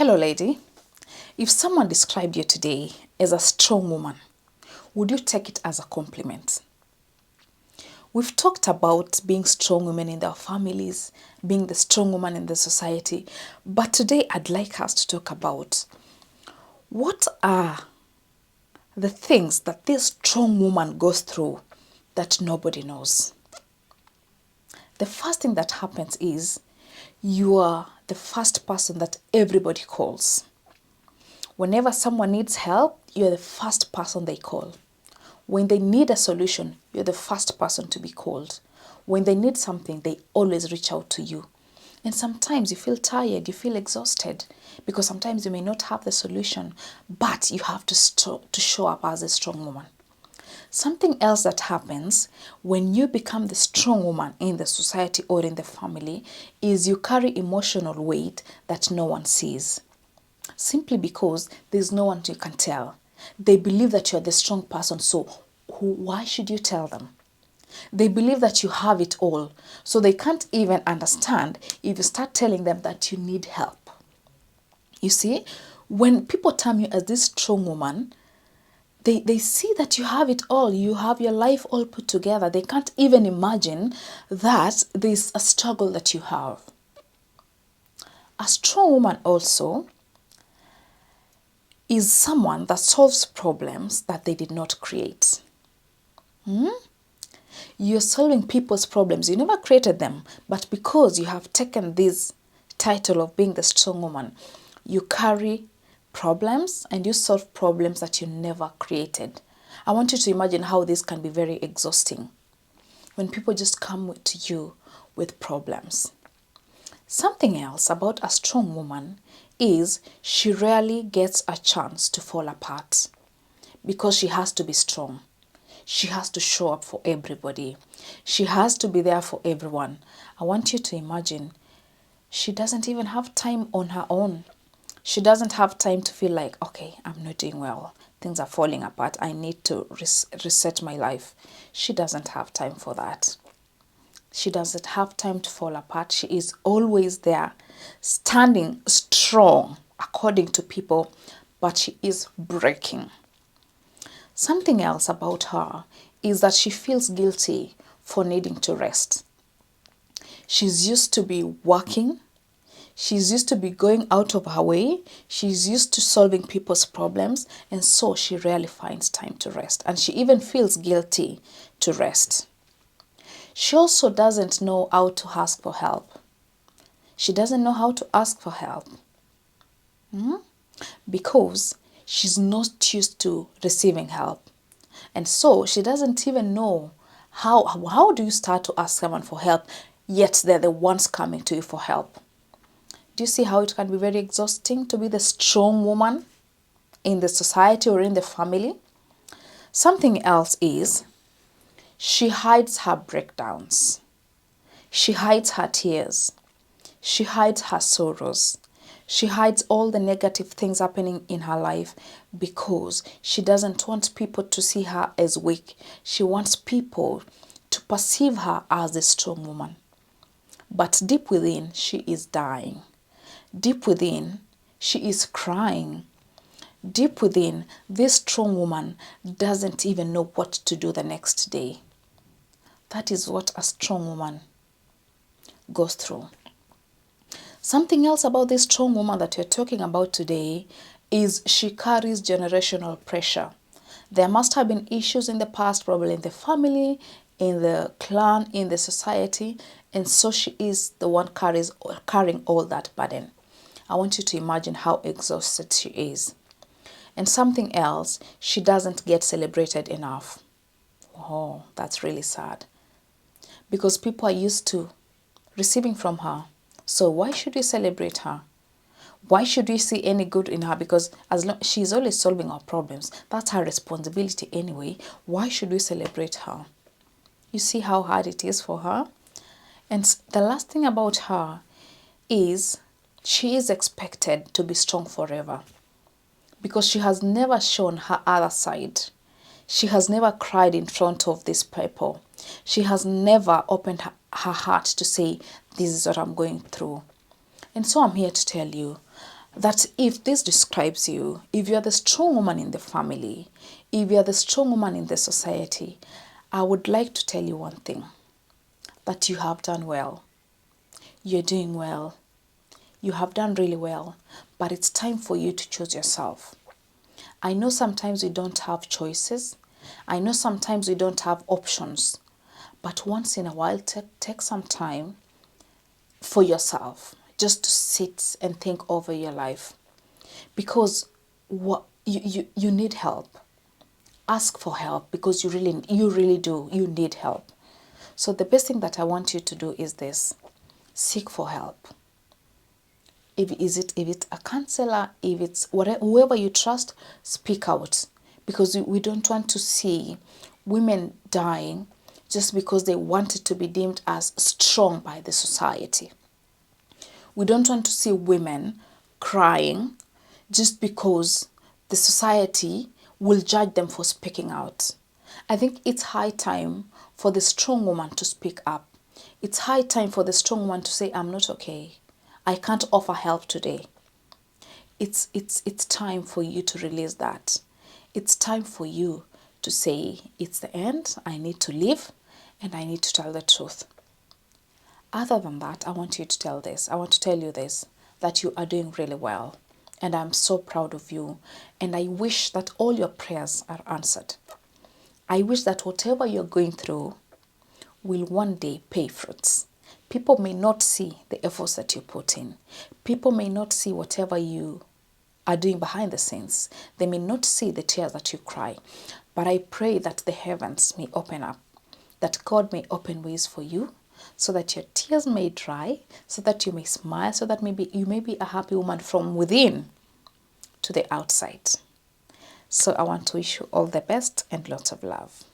Hello, lady. If someone described you today as a strong woman, would you take it as a compliment? We've talked about being strong women in their families, being the strong woman in the society, but today I'd like us to talk about what are the things that this strong woman goes through that nobody knows. The first thing that happens is you are the first person that everybody calls. Whenever someone needs help, you're the first person they call. When they need a solution, you're the first person to be called. When they need something, they always reach out to you. And sometimes you feel tired, you feel exhausted, because sometimes you may not have the solution, but you have to show up as a strong woman. Something else that happens when you become the strong woman in the society or in the family is you carry emotional weight that no one sees. Simply because there's no one you can tell. They believe that you're the strong person, so why should you tell them? They believe that you have it all, so they can't even understand if you start telling them that you need help. You see, when people term you as this strong woman, they see that you have it all. You have your life all put together. They can't even imagine that there's a struggle that you have. A strong woman also is someone that solves problems that they did not create. You're solving people's problems. You never created them, but because you have taken this title of being the strong woman, you carry problems and you solve problems that you never created. I want you to imagine how this can be very exhausting when people just come to you with problems. Something else about a strong woman is she rarely gets a chance to fall apart because she has to be strong. She has to show up for everybody. She has to be there for everyone. I want you to imagine she doesn't even have time on her own. She doesn't have time to feel like, okay, I'm not doing well. Things are falling apart. I need to reset my life. She doesn't have time for that. She doesn't have time to fall apart. She is always there, standing strong according to people, but she is breaking. Something else about her is that she feels guilty for needing to rest. She's used to be working. She's used to be going out of her way. She's used to solving people's problems, and so she rarely finds time to rest. And she even feels guilty to rest. She also doesn't know how to ask for help. She doesn't know how to ask for help because she's not used to receiving help. And so she doesn't even know how do you start to ask someone for help, yet they're the ones coming to you for help. Do you see how it can be very exhausting to be the strong woman in the society or in the family? Something else is she hides her breakdowns. She hides her tears. She hides her sorrows. She hides all the negative things happening in her life because she doesn't want people to see her as weak. She wants people to perceive her as a strong woman. But deep within, she is dying. Deep within, she is crying. Deep within, this strong woman doesn't even know what to do the next day. That is what a strong woman goes through. Something else about this strong woman that we're talking about today is she carries generational pressure. There must have been issues in the past, probably in the family, in the clan, in the society, and so she is the one carrying all that burden. I want you to imagine how exhausted she is. And something else, she doesn't get celebrated enough. Oh, that's really sad. Because people are used to receiving from her. So why should we celebrate her? Why should we see any good in her? Because as long she's always solving our problems, that's her responsibility anyway. Why should we celebrate her? You see how hard it is for her? And the last thing about her is she is expected to be strong forever because she has never shown her other side. She has never cried in front of these people. She has never opened her heart to say, this is what I'm going through. And so I'm here to tell you, that if this describes you, if you're the strong woman in the family, if you're the strong woman in the society, I would like to tell you one thing, that you have done well. You're doing well. You have done really well, but it's time for you to choose yourself. I know sometimes we don't have choices. I know sometimes we don't have options, but once in a while, take some time for yourself, just to sit and think over your life, because what you need help. Ask for help, because you really do, you need help. So the best thing that I want you to do is this: seek for help. If it's a counselor, if it's whatever, whoever you trust, speak out, because we don't want to see women dying just because they wanted to be deemed as strong by the society. We don't want to see women crying just because the society will judge them for speaking out. I think it's high time for the strong woman to speak up. It's high time for the strong woman to say, I'm not okay. I can't offer help today. It's time for you to release that. It's time for you to say, it's the end, I need to leave, and I need to tell the truth. Other than that, I want you to I want to tell you this, that you are doing really well. And I'm so proud of you. And I wish that all your prayers are answered. I wish that whatever you're going through will one day pay fruits. People may not see the efforts that you put in. People may not see whatever you are doing behind the scenes. They may not see the tears that you cry. But I pray that the heavens may open up, that God may open ways for you, so that your tears may dry, so that you may smile, so that maybe you may be a happy woman from within to the outside. So I want to wish you all the best and lots of love.